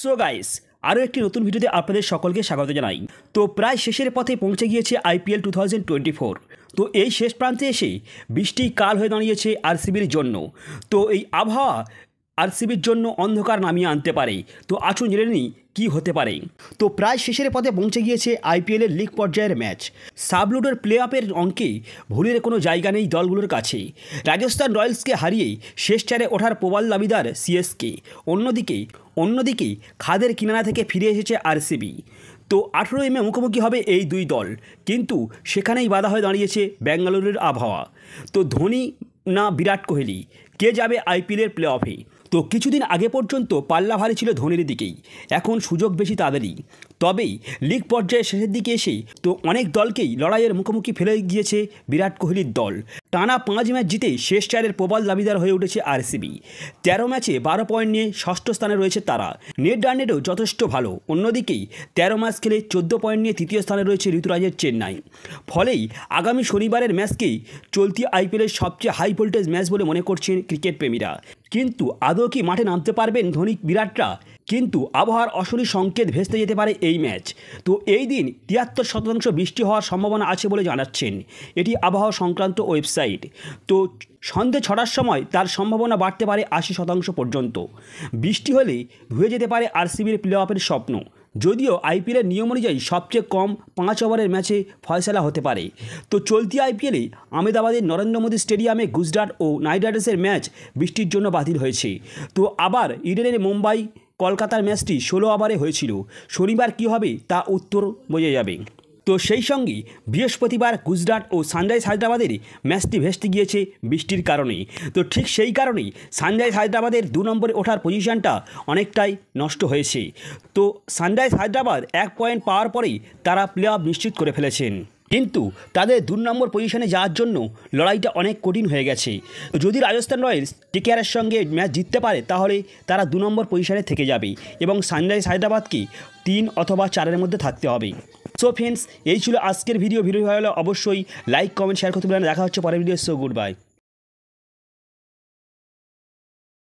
So guys, আরও একটি নতুন ভিডিওতে আপনাদের সকলকে স্বাগত জানাই। তো প্রায় শেষের পথে পৌঁছে গিয়েছে আইপিএল 2024। তো এই শেষ প্রান্তে এসে বৃষ্টি কাল হয়ে দাঁড়িয়েছে আরসিবির জন্য। তো এই আবহাওয়া আরসিবির জন্য অন্ধকার নামিয়ে আনতে পারে। তো আসুন জেনে নিই কী হতে পারে। তো প্রায় শেষের পথে পৌঁছে গিয়েছে আইপিএলের লিগ পর্যায়ের ম্যাচ। সাবলুডের প্লে অফের অঙ্কে ভুলের কোনো জায়গা নেই দলগুলোর কাছে। রাজস্থান রয়্যালসকে হারিয়ে শেষ চারে ওঠার প্রবল দাবিদার সিএসকে। অন্যদিকে খাদের কিনারা থেকে ফিরে এসেছে আরসিবি। তো 18 মে মুখোমুখি হবে এই দুই দল, কিন্তু সেখানেই বাধা হয়ে দাঁড়িয়েছে বেঙ্গালুরুর আবহাওয়া। তো ধোনি না বিরাট কোহলি, কে যাবে আইপিএলের প্লে অফে? তো কিছুদিন আগে পর্যন্ত পাল্লা ভারী ছিল ধোনির দিকেই, এখন সুযোগ বেশি তাদেরই। তবেই লিগ পর্যায়ে শেষের দিকে এসে তো অনেক দলকেই লড়াইয়ের মুখোমুখি ফেলে গিয়েছে বিরাট কোহলির দল। টানা 5 ম্যাচ জিতে শেষ চারের প্রবল দাবিদার হয়ে উঠেছে আরসিবি। 13 ম্যাচে 12 পয়েন্ট নিয়ে ষষ্ঠ স্থানে রয়েছে তারা। নেট রান রেটও যথেষ্ট ভালো। অন্যদিকেই 13 ম্যাচ খেলে 14 পয়েন্ট নিয়ে তৃতীয় স্থানে রয়েছে ঋতুরাজের চেন্নাই। ফলেই আগামী শনিবারের ম্যাচকেই চলতি আইপিএলের সবচেয়ে হাই ভোল্টেজ ম্যাচ বলে মনে করছেন ক্রিকেট প্রেমীরা। কিন্তু আদৌ কি মাঠে নামতে পারবেন ধোনি বিরাটরা? কিন্তু আবহাওয়ার অশনি সংকেত ভেস্তে যেতে পারে এই ম্যাচ। তো এই দিন 73% বৃষ্টি হওয়ার সম্ভাবনা আছে বলে জানাচ্ছেন এটি আবহাওয়া সংক্রান্ত ওয়েবসাইট। তো সন্ধ্যে 6টার সময় তার সম্ভাবনা বাড়তে পারে 80% পর্যন্ত। বৃষ্টি হলে ধুয়ে যেতে পারে আরসিবির প্লে অফের স্বপ্ন। যদিও আইপিএলের নিয়ম অনুযায়ী সবচেয়ে কম 5 ওভারের ম্যাচে ফয়সালা হতে পারে। তো চলতি আইপিএলে আহমেদাবাদের নরেন্দ্র মোদী স্টেডিয়ামে গুজরাট ও নাইট রাইডার্সের ম্যাচ বৃষ্টির জন্য বাতিল হয়েছে। তো আবার ইডেনের মুম্বাই কলকাতার ম্যাচটি 16 ওভারে হয়েছিল। শনিবার কী হবে তা উত্তর বোঝা যাবে। তো সেই সঙ্গে বৃহস্পতিবার গুজরাট ও সানরাইজ হায়দ্রাবাদের ম্যাচটি ভেস্তে গিয়েছে বৃষ্টির কারণে। তো ঠিক সেই কারণেই সানরাইজ হায়দ্রাবাদের 2 নম্বরে ওঠার পজিশনটা অনেকটাই নষ্ট হয়েছে। তো সানরাইজ হায়দ্রাবাদ 1 পয়েন্ট পাওয়ার পরেই তারা প্লে অফ নিশ্চিত করে ফেলেছেন, কিন্তু তাদের 2 নম্বর পজিশনে যাওয়ার জন্য লড়াইটা অনেক কঠিন হয়ে গেছে। যদি রাজস্থান রয়্যালস কেকেআরের সঙ্গে ম্যাচ জিততে পারে তাহলে তারা 2 নম্বর পজিশনে থেকে যাবে এবং সানরাইজ হায়দ্রাবাদকে 3 অথবা 4-এর মধ্যে থাকতে হবে। সো ফ্রেন্ডস, এই ছিল আজকের ভিডিও ভালো লাগলে অবশ্যই লাইক কমেন্ট শেয়ার করতে পারেন। দেখা হচ্ছে পরের ভিডিও। So good bye.